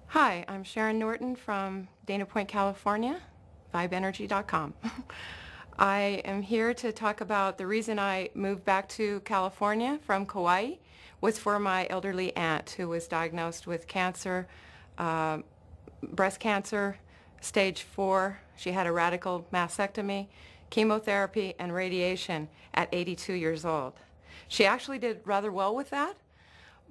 Hi, I'm Sharon Norton from Dana Point, California, vibeenergy.com. I am here to talk about the reason I moved back to California from Kauai was for my elderly aunt who was diagnosed with cancer, uh, breast cancer, stage 4. She had a radical mastectomy, chemotherapy, and radiation at 82 years old. She actually did rather well with that.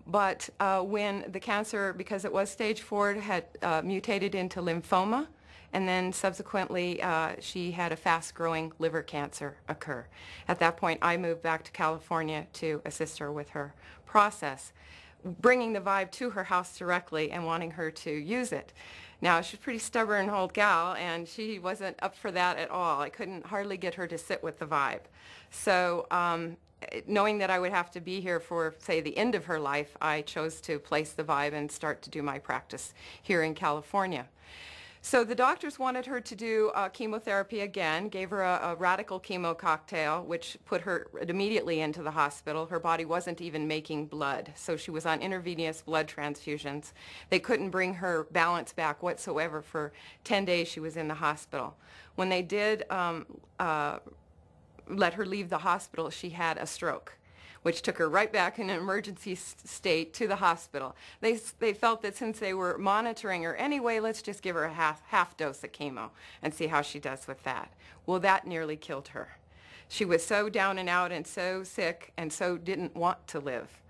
But when the cancer, because it was stage 4, it had mutated into lymphoma, and then subsequently she had a fast-growing liver cancer occur. At that point, I moved back to California to assist her with her process, bringing the vibe to her house directly and wanting her to use it. Now, she's a pretty stubborn old gal, and she wasn't up for that at all. I couldn't hardly get her to sit with the vibe. So knowing that I would have to be here for, say, the end of her life, I chose to place the vibe and start to do my practice here in California. So the doctors wanted her to do chemotherapy again, gave her a radical chemo cocktail, which put her immediately into the hospital. Her body wasn't even making blood, so she was on intravenous blood transfusions. They couldn't bring her balance back whatsoever. For 10 days she was in the hospital. When they did let her leave the hospital, she had a stroke, which took her right back in an emergency state to the hospital. They felt that since they were monitoring her anyway, let's just give her a half dose of chemo and see how she does with that. Well, that nearly killed her. She was so down and out and so sick and so didn't want to live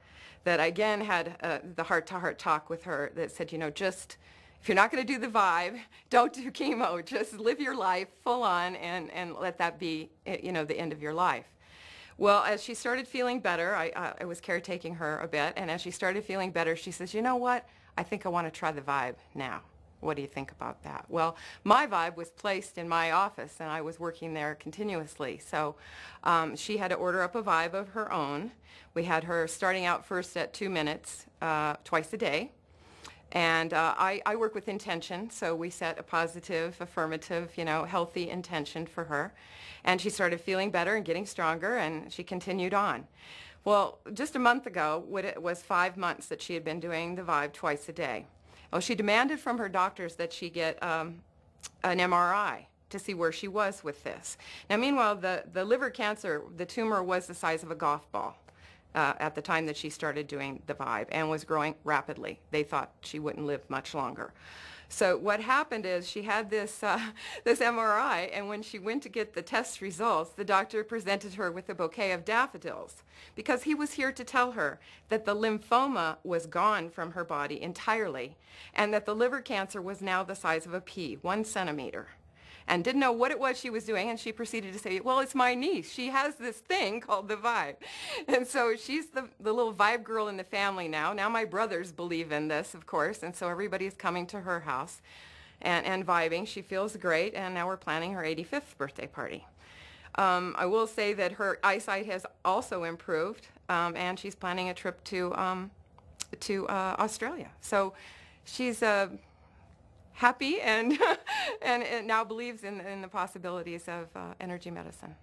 that I again had the heart-to-heart talk with her that said, you know, just if you're not going to do the vibe, don't do chemo. Just live your life full on and let that be, you know, the end of your life. Well, as she started feeling better, I was caretaking her a bit, and as she started feeling better, she says, you know what, I think I want to try the vibe now. What do you think about that? Well, my vibe was placed in my office, and I was working there continuously. So she had to order up a vibe of her own. We had her starting out first at 2 minutes twice a day. And I work with intention, so we set a positive, affirmative, you know, healthy intention for her. And she started feeling better and getting stronger, and she continued on. Well, just a month ago, it was 5 months that she had been doing the vibe twice a day. Well, she demanded from her doctors that she get an MRI to see where she was with this. Now, meanwhile, the liver cancer, the tumor was the size of a golf ball. At the time that she started doing the vibe, and was growing rapidly. They thought she wouldn't live much longer. So what happened is she had this MRI, and when she went to get the test results, the doctor presented her with a bouquet of daffodils because he was here to tell her that the lymphoma was gone from her body entirely and that the liver cancer was now the size of a pea, 1 centimeter. And didn't know what it was she was doing, and she proceeded to say, well, it's my niece. She has this thing called the vibe. And so she's the little vibe girl in the family now. Now my brothers believe in this, of course, and so everybody's coming to her house and vibing. She feels great, and now we're planning her 85th birthday party. I will say that her eyesight has also improved, and she's planning a trip to Australia. So she's happy and and now believes in the possibilities of energy medicine.